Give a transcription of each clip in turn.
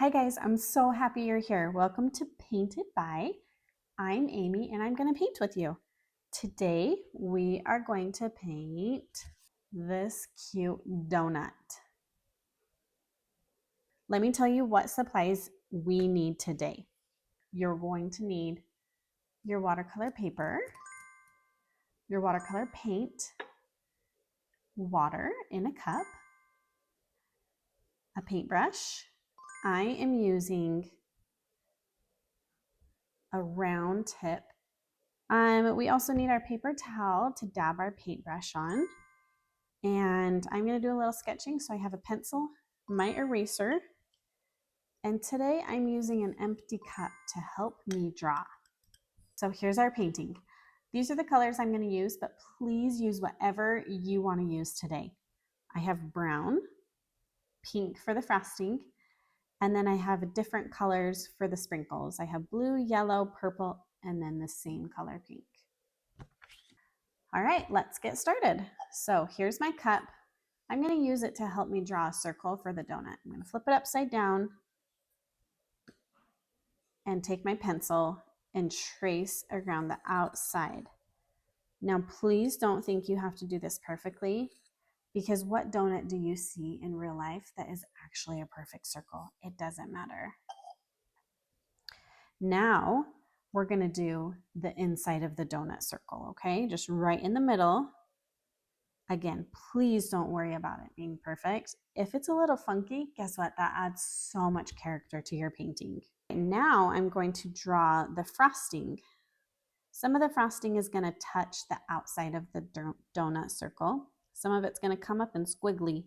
Hi guys, I'm so happy you're here. Welcome to Painted By. I'm Amy and I'm going to paint with you. Today we are going to paint this cute donut. Let me tell you what supplies we need today. You're going to need your watercolor paper, your watercolor paint, water in a cup, a paintbrush. I am using a round tip. We also need our paper towel to dab our paintbrush on. And I'm going to do a little sketching, so I have a pencil, my eraser, and today I'm using an empty cup to help me draw. So here's our painting. These are the colors I'm going to use, but please use whatever you want to use today. I have brown, pink for the frosting, and then I have different colors for the sprinkles. I have blue, yellow, purple, and then the same color pink. All right, let's get started. So here's my cup. I'm going to use it to help me draw a circle for the donut. I'm going to flip it upside down and take my pencil and trace around the outside. Now, please don't think you have to do this perfectly, because what donut do you see in real life that is actually a perfect circle? It doesn't matter. Now, we're going to do the inside of the donut circle, okay? Just right in the middle. Again, please don't worry about it being perfect. If it's a little funky, guess what? That adds so much character to your painting. Now I'm going to draw the frosting. Some of the frosting is going to touch the outside of the donut circle. Some of it's going to come up in squiggly.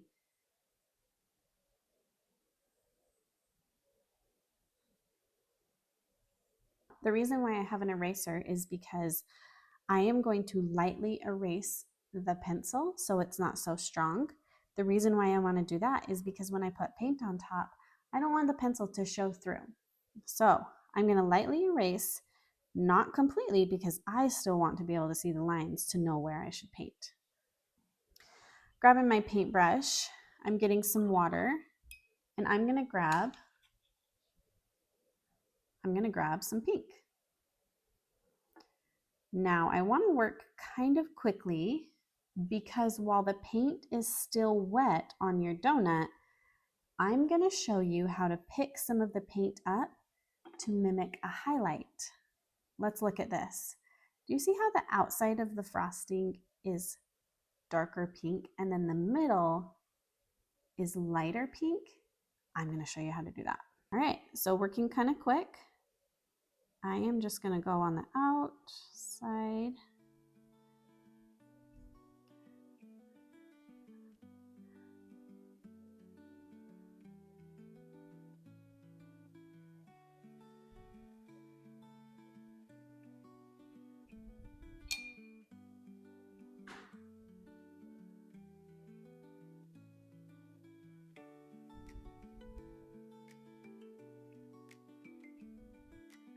The reason why I have an eraser is because I am going to lightly erase the pencil so it's not so strong. The reason why I want to do that is because when I put paint on top, I don't want the pencil to show through. So I'm going to lightly erase, not completely, because I still want to be able to see the lines to know where I should paint. Grabbing my paintbrush, I'm getting some water, and I'm going to grab some pink. Now I want to work kind of quickly, because while the paint is still wet on your donut, I'm going to show you how to pick some of the paint up to mimic a highlight. Let's look at this. Do you see how the outside of the frosting is darker pink and then the middle is lighter pink? I'm going to show you how to do that. All right, so working kind of quick, I am just going to go on the outside.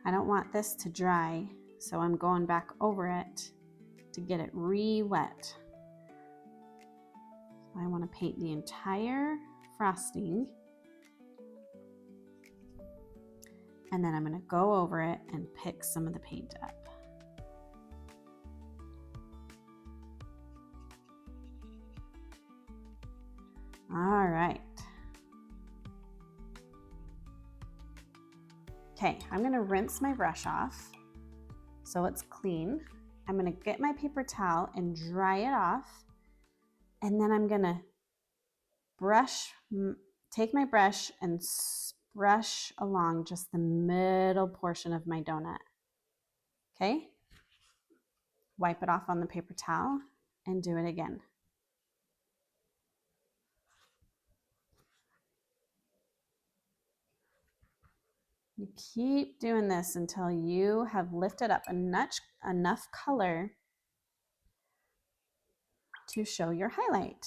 I don't want this to dry, so I'm going back over it to get it re-wet. I want to paint the entire frosting, and then I'm going to go over it and pick some of the paint up. All right. Okay, I'm going to rinse my brush off so it's clean. I'm going to get my paper towel and dry it off, and then I'm going to take my brush and brush along just the middle portion of my donut. Okay? Wipe it off on the paper towel and do it again. You keep doing this until you have lifted up enough color to show your highlight.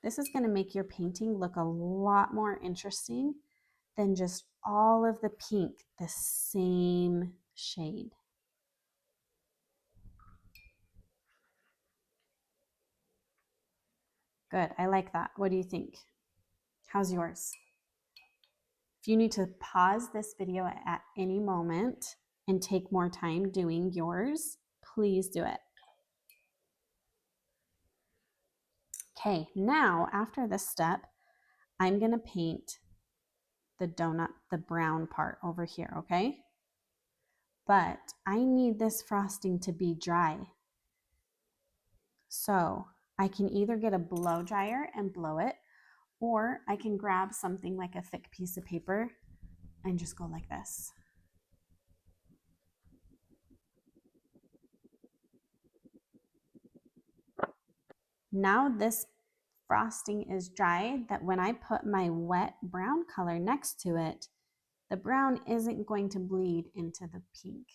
This is going to make your painting look a lot more interesting than just all of the pink the same shade. Good, I like that. What do you think? How's yours? If you need to pause this video at any moment and take more time doing yours, please do it. Okay, now after this step, I'm gonna paint the donut, the brown part over here, okay? But I need this frosting to be dry. So I can either get a blow dryer and blow it, or I can grab something like a thick piece of paper and just go like this. Now this frosting is dry, that when I put my wet brown color next to it, the brown isn't going to bleed into the pink.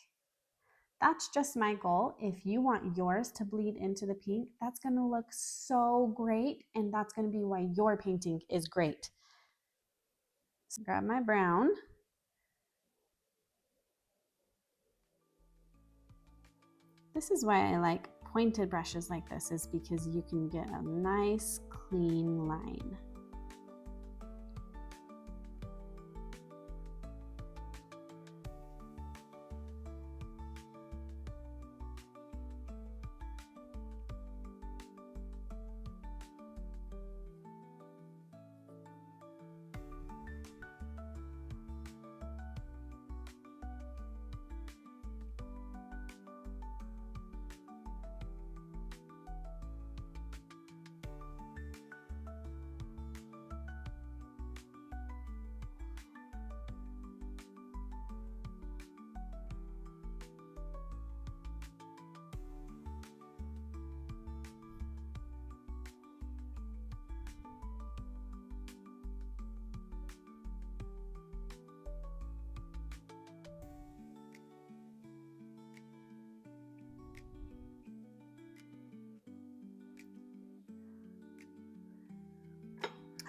That's just my goal. If you want yours to bleed into the pink, that's going to look so great, and that's going to be why your painting is great. So grab my brown. This is why I like pointed brushes like this, is because you can get a nice clean line.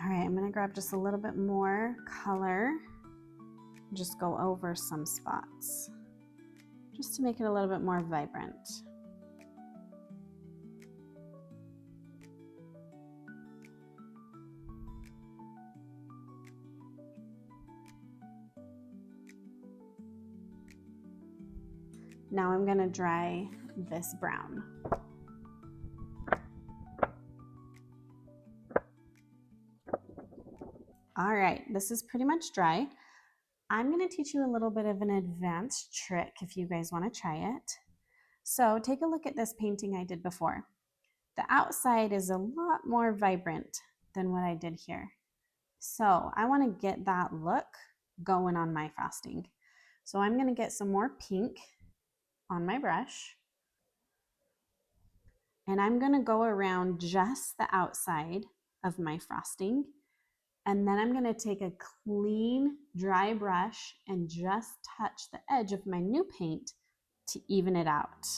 All right, I'm gonna grab just a little bit more color, just go over some spots, just to make it a little bit more vibrant. Now I'm gonna dry this brown. All right, this is pretty much dry. I'm gonna teach you a little bit of an advanced trick if you guys wanna try it. So take a look at this painting I did before. The outside is a lot more vibrant than what I did here. So I wanna get that look going on my frosting. So I'm gonna get some more pink on my brush, and I'm gonna go around just the outside of my frosting. And then I'm gonna take a clean, dry brush and just touch the edge of my new paint to even it out.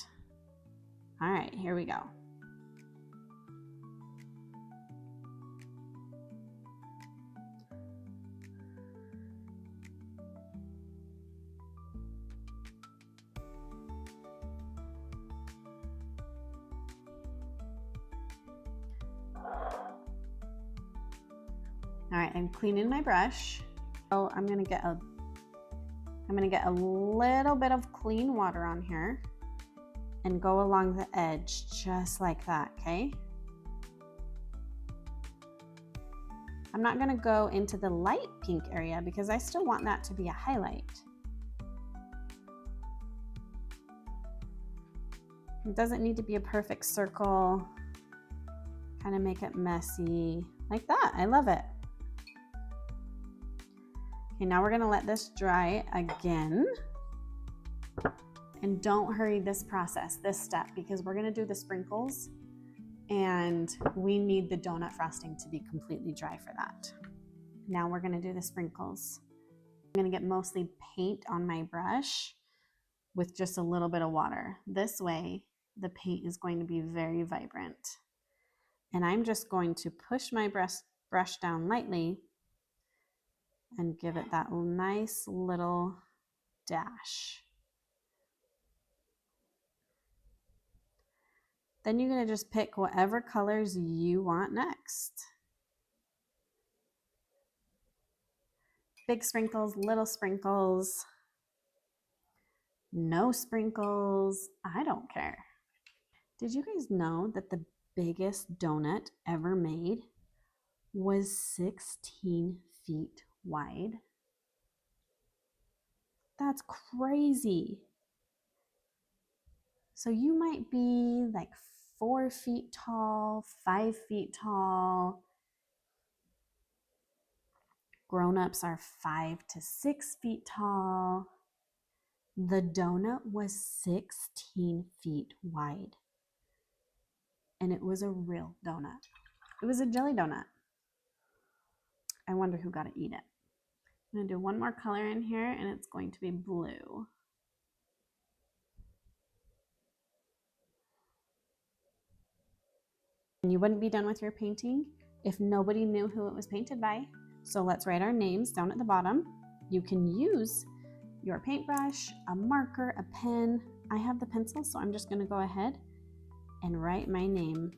All right, here we go. All right, I'm cleaning my brush. So I'm gonna get a little bit of clean water on here and go along the edge just like that, okay? I'm not gonna go into the light pink area because I still want that to be a highlight. It doesn't need to be a perfect circle. Kind of make it messy like that. I love it. Okay, now we're gonna let this dry again. And don't hurry this process, this step, because we're gonna do the sprinkles and we need the donut frosting to be completely dry for that. Now we're gonna do the sprinkles. I'm gonna get mostly paint on my brush with just a little bit of water. This way, the paint is going to be very vibrant. And I'm just going to push my brush down lightly and give it that nice little dash. Then you're gonna just pick whatever colors you want next. Big sprinkles, little sprinkles, no sprinkles, I don't care. Did you guys know that the biggest donut ever made was 16 feet wide? That's crazy. So you might be like 4 feet tall, 5 feet tall. Grown-ups are 5 to 6 feet tall. The donut was 16 feet wide. And it was a real donut. It was a jelly donut. I wonder who got to eat it. I'm going to do one more color in here, and it's going to be blue. And you wouldn't be done with your painting if nobody knew who it was painted by. So let's write our names down at the bottom. You can use your paintbrush, a marker, a pen. I have the pencil, so I'm just going to go ahead and write my name.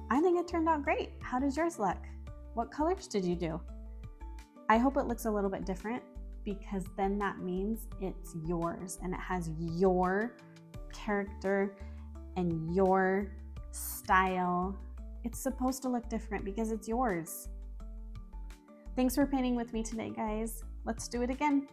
I think it turned out great. How does yours look? What colors did you do? I hope it looks a little bit different, because then that means it's yours and it has your character and your style. It's supposed to look different because it's yours. Thanks for painting with me today, guys. Let's do it again.